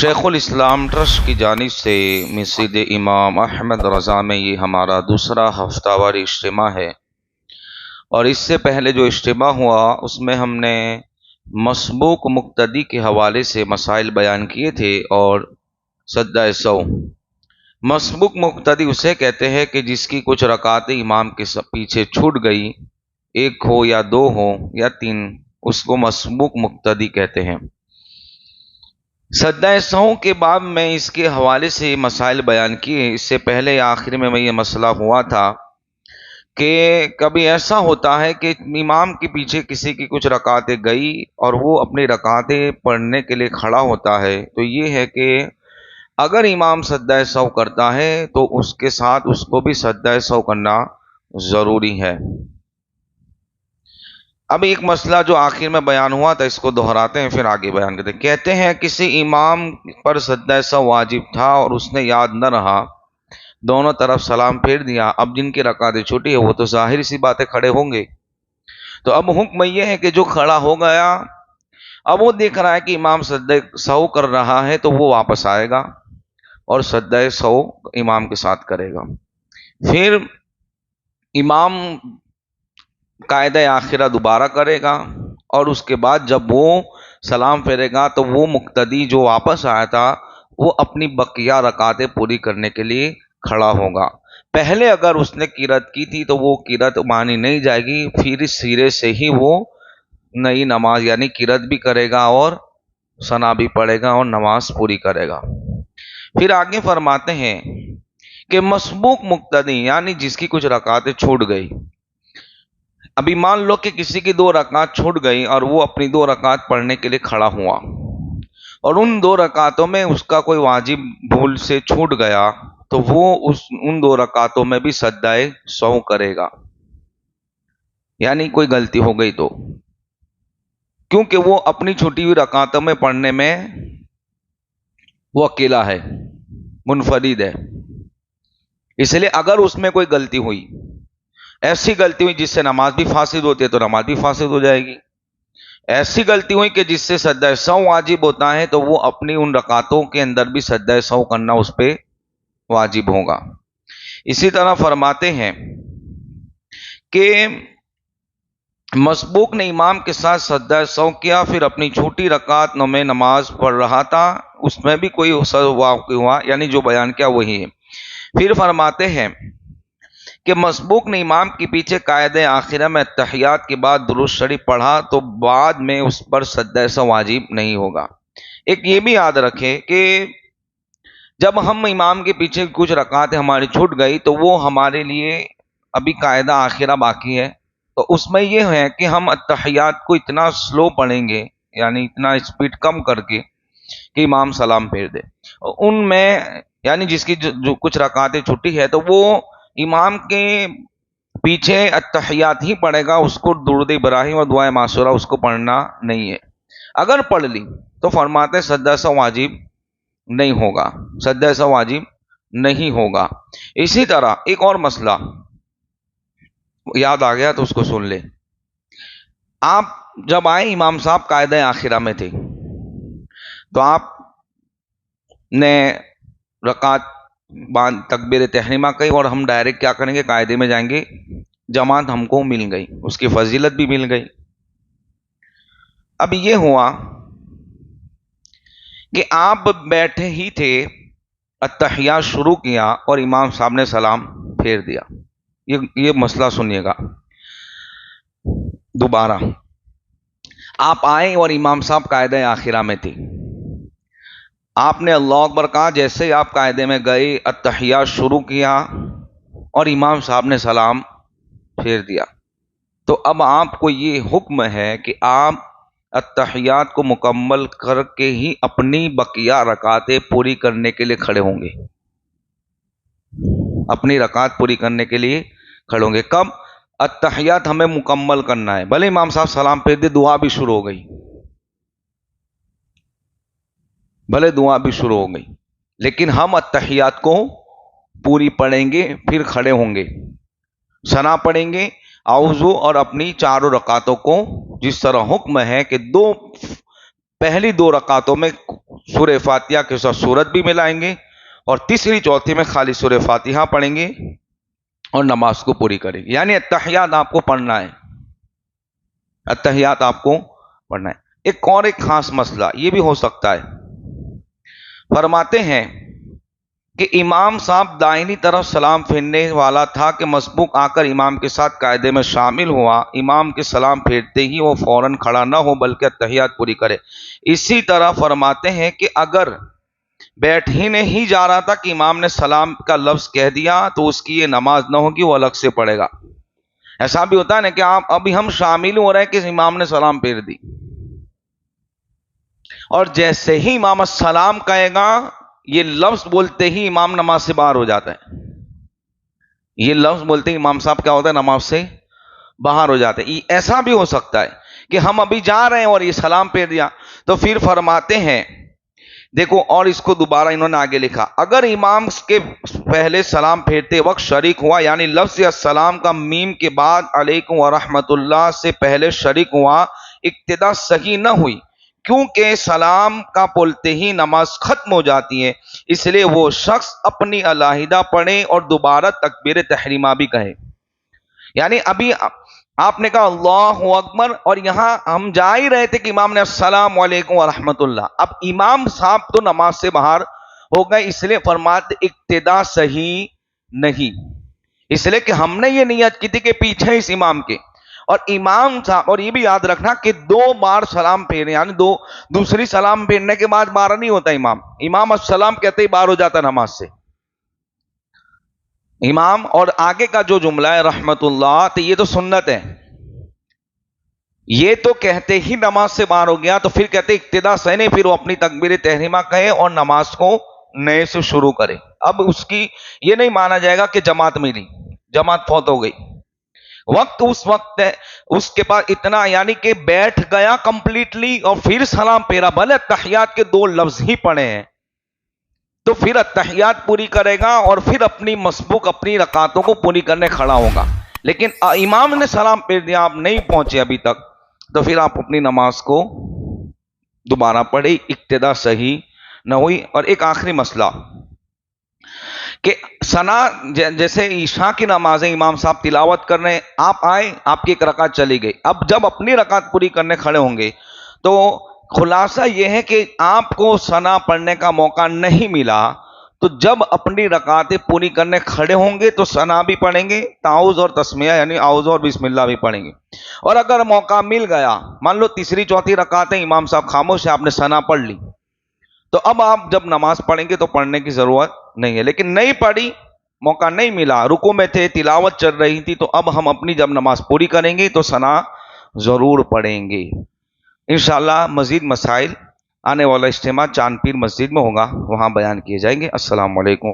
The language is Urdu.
شیخ الاسلام ٹرسٹ کی جانب سے مسجد امام احمد رضا میں یہ ہمارا دوسرا ہفتہ واری اجتماع ہے، اور اس سے پہلے جو اجتماع ہوا اس میں ہم نے مسبوق مقتدی کے حوالے سے مسائل بیان کیے تھے۔ اور سجدہ سہو، مسبوق مقتدی اسے کہتے ہیں کہ جس کی کچھ رکعتیں امام کے پیچھے چھوٹ گئی، ایک ہو یا دو ہو یا تین، اس کو مسبوق مقتدی کہتے ہیں۔ سجدہ سہو کے باب میں اس کے حوالے سے مسائل بیان کیے۔ اس سے پہلے آخر میں یہ مسئلہ ہوا تھا کہ کبھی ایسا ہوتا ہے کہ امام کے پیچھے کسی کی کچھ رکعتیں گئی اور وہ اپنی رکعتیں پڑھنے کے لیے کھڑا ہوتا ہے، تو یہ ہے کہ اگر امام سجدہ سہو کرتا ہے تو اس کے ساتھ اس کو بھی سجدہ سہو کرنا ضروری ہے۔ اب ایک مسئلہ جو آخر میں بیان ہوا تھا اس کو دہراتے ہیں، پھر آگے بیان کرتے ہیں۔ کہتے ہیں کسی امام پر سجدہ سہو واجب تھا اور اس نے یاد نہ رہا، دونوں طرف سلام پھیر دیا۔ اب جن کی رکعتیں چھوٹی ہے وہ تو ظاہر سی باتیں کھڑے ہوں گے، تو اب حکم یہ ہے کہ جو کھڑا ہو گیا، اب وہ دیکھ رہا ہے کہ امام سجدہ سہو کر رہا ہے تو وہ واپس آئے گا اور سجدہ سہو امام کے ساتھ کرے گا۔ پھر امام قاعدہ آخرہ دوبارہ کرے گا، اور اس کے بعد جب وہ سلام پھیرے گا تو وہ مقتدی جو واپس آیا تھا وہ اپنی بقیہ رکعتیں پوری کرنے کے لیے کھڑا ہوگا۔ پہلے اگر اس نے قرات کی تھی تو وہ قرات مانی نہیں جائے گی، پھر اس سرے سے ہی وہ نئی نماز یعنی قرات بھی کرے گا اور ثنا بھی پڑھے گا اور نماز پوری کرے گا۔ پھر آگے فرماتے ہیں کہ مسبوق مقتدی یعنی جس کی کچھ رکعتیں چھوٹ گئی، ابھی مان لو کہ کسی کی 2 رکعت چھوٹ گئی اور وہ اپنی 2 رکعت پڑھنے کے لیے کھڑا ہوا، اور ان 2 رکعتوں میں اس کا کوئی واجب بھول سے چھوٹ گیا تو وہ ان 2 رکعتوں میں بھی سجدہ سہو کرے گا، یعنی کوئی غلطی ہو گئی تو، کیونکہ وہ اپنی چھوٹی ہوئی رکعتوں میں پڑھنے میں وہ اکیلا ہے، منفرد ہے، اس لیے اگر اس میں کوئی غلطی ہوئی، ایسی غلطی ہوئی جس سے نماز بھی فاسد ہوتی ہے تو نماز بھی فاسد ہو جائے گی، ایسی غلطی ہوئی کہ جس سے سجدہ سہو واجب ہوتا ہے تو وہ اپنی ان رکعتوں کے اندر بھی سجدہ سہو کرنا اس پہ واجب ہوگا۔ اسی طرح فرماتے ہیں کہ مسبوق نے امام کے ساتھ سجدہ سہو کیا، پھر اپنی چھوٹی رکعت میں نماز پڑھ رہا تھا، اس میں بھی کوئی واقع ہوا، یعنی جو بیان کیا وہی ہے۔ پھر فرماتے ہیں کہ مسبوق نے امام کے پیچھے قاعدہ آخرہ میں تحیات کے بعد درود شریف پڑھا تو بعد میں اس پر سجدہ سہو واجب نہیں ہوگا۔ ایک یہ بھی یاد رکھے کہ جب ہم امام کے پیچھے کچھ رکعتیں ہماری چھوٹ گئی تو وہ ہمارے لیے ابھی قاعدہ آخرہ باقی ہے، تو اس میں یہ ہے کہ ہم التحیات کو اتنا سلو پڑھیں گے، یعنی اتنا اسپیڈ کم کر کے کہ امام سلام پھیر دے، ان میں یعنی جس کی جو کچھ رکعتیں چھوٹی ہے تو وہ امام کے پیچھے التحیات ہی پڑھے گا، اس کو درود ابراہیم اور دعائے معصورہ اس کو پڑھنا نہیں ہے۔ اگر پڑھ لی تو فرماتے سجدہ سہو واجب نہیں ہوگا، سجدہ سہو واجب نہیں ہوگا۔ اسی طرح ایک اور مسئلہ یاد آ گیا تو اس کو سن لے۔ آپ جب آئے امام صاحب قاعدہ آخرہ میں تھے تو آپ نے رکعت تکبیر تحریمہ کہی اور ہم ڈائریکٹ کیا کریں گے، قاعدے میں جائیں گے، جماعت ہم کو مل گئی، اس کی فضیلت بھی مل گئی۔ اب یہ ہوا کہ آپ بیٹھے ہی تھے، التحیات شروع کیا اور امام صاحب نے سلام پھیر دیا۔ یہ مسئلہ سنیے گا دوبارہ۔ آپ آئے اور امام صاحب قاعدہ آخرہ میں تھے، آپ نے اللہ اکبر کہا، جیسے ہی آپ قاعدے میں گئے التحیات شروع کیا اور امام صاحب نے سلام پھیر دیا، تو اب آپ کو یہ حکم ہے کہ آپ التحیات کو مکمل کر کے ہی اپنی بقیہ رکعتیں پوری کرنے کے لیے کھڑے ہوں گے، اپنی رکعت پوری کرنے کے لیے کھڑے ہوں گے۔ کب؟ التحیات ہمیں مکمل کرنا ہے، بھلے امام صاحب سلام پھیر دے، دعا بھی شروع ہو گئی، بھلے دعا بھی شروع ہو گئی، لیکن ہم التحیات کو پوری پڑھیں گے، پھر کھڑے ہوں گے، ثنا پڑھیں گے، اعوذ، اور اپنی 4 رکعتوں کو جس طرح حکم ہے کہ پہلی 2 رکعتوں میں سورہ فاتحہ کے ساتھ سورت بھی ملائیں گے، اور تیسری چوتھی میں خالی سورہ فاتحہ پڑھیں گے اور نماز کو پوری کریں گے. یعنی اتحیات آپ کو پڑھنا ہے، اتحیات آپ کو پڑھنا ہے. ایک خاص مسئلہ یہ بھی ہو سکتا ہے، فرماتے ہیں کہ امام صاحب دائنی طرف سلام پھیرنے والا تھا کہ مسبوق آ کر امام کے ساتھ قاعدے میں شامل ہوا، امام کے سلام پھیرتے ہی وہ فوراً کھڑا نہ ہو بلکہ اتحیات پوری کرے. اسی طرح فرماتے ہیں کہ اگر بیٹھنے ہی جا رہا تھا کہ امام نے سلام کا لفظ کہہ دیا تو اس کی یہ نماز نہ ہوگی، وہ الگ سے پڑھے گا. ایسا بھی ہوتا ہے نا کہ آپ ابھی ہم شامل ہو رہے ہیں کہ امام نے سلام پھیر دی، اور جیسے ہی امام السلام کہے گا یہ لفظ بولتے ہی امام نماز سے باہر ہو جاتا ہے. یہ لفظ بولتے ہی امام صاحب کیا ہوتا ہے؟ نماز سے باہر ہو جاتے ہیں. ایسا بھی ہو سکتا ہے کہ ہم ابھی جا رہے ہیں اور یہ سلام پھیر دیا، تو پھر فرماتے ہیں دیکھو، اور اس کو دوبارہ انہوں نے آگے لکھا، اگر امام کے پہلے سلام پھیرتے وقت شریک ہوا، یعنی لفظ السلام کا میم کے بعد علیکم ورحمۃ اللہ سے پہلے شریک ہوا، ابتدا صحیح نہ ہوئی، کیونکہ سلام کا بولتے ہی نماز ختم ہو جاتی ہے، اس لیے وہ شخص اپنی علیحدہ پڑھے اور دوبارہ تکبیر تحریمہ بھی کہے. یعنی ابھی آپ نے کہا اللہ اکبر اور یہاں ہم جا ہی رہے تھے کہ امام نے السلام علیکم ورحمۃ اللہ، اب امام صاحب تو نماز سے باہر ہو گئے، اس لیے فرماتے ابتدا صحیح نہیں، اس لیے کہ ہم نے یہ نیت کی تھی کہ پیچھے اس امام کے، اور امام صاحب، اور یہ بھی یاد رکھنا کہ 2 بار سلام پھیرے، یعنی دوسری سلام پھیرنے کے بعد بارہ نہیں ہوتا امام السلام کہتے ہی باہر ہو جاتا نماز سے امام. اور آگے کا جو جملہ ہے رحمت اللہ، تو یہ تو سنت ہے، یہ تو کہتے ہی نماز سے باہر ہو گیا، تو پھر کہتے ابتدا سے نہیں، پھر وہ اپنی تکبیر تحریمہ کہے اور نماز کو نئے سے شروع کرے. اب اس کی یہ نہیں مانا جائے گا کہ جماعت ملی، جماعت فوت ہو گئی، وقت اس وقت ہے اس کے پاس اتنا، یعنی کہ بیٹھ گیا کمپلیٹلی اور پھر سلام پھیرا، بھلے اتحیات کے 2 لفظ ہی پڑھے ہیں، تو پھر اتحیات پوری کرے گا اور پھر اپنی مسبوق اپنی رکعتوں کو پوری کرنے کھڑا ہوگا. لیکن امام نے سلام پھیر دیا، آپ نہیں پہنچے ابھی تک، تو پھر آپ اپنی نماز کو دوبارہ پڑھے، ابتدا صحیح نہ ہوئی. اور ایک آخری مسئلہ کہ ثنا، جیسے عشاء کی نمازیں امام صاحب تلاوت کر رہے ہیں، آپ آئے، آپ کی ایک رکعت چلی گئی، اب جب اپنی رکعت پوری کرنے کھڑے ہوں گے تو خلاصہ یہ ہے کہ آپ کو ثنا پڑھنے کا موقع نہیں ملا، تو جب اپنی رکعتیں پوری کرنے کھڑے ہوں گے تو ثنا بھی پڑھیں گے، تعوذ اور تسمیہ یعنی اعوذ اور بسم اللہ بھی پڑھیں گے. اور اگر موقع مل گیا، مان لو تیسری چوتھی رکعتیں امام صاحب خاموش ہے، آپ نے ثنا پڑھ لی، تو اب آپ جب نماز پڑھیں گے تو پڑھنے کی ضرورت نہیں ہے. لیکن نہیں پڑھی، موقع نہیں ملا، رکوع میں تھے، تلاوت چل رہی تھی، تو اب ہم اپنی جب نماز پوری کریں گے تو ثنا ضرور پڑھیں گے. انشاءاللہ مزید مسائل آنے والا اجتماع چاند پیر مسجد میں ہوگا، وہاں بیان کیے جائیں گے. السلام علیکم.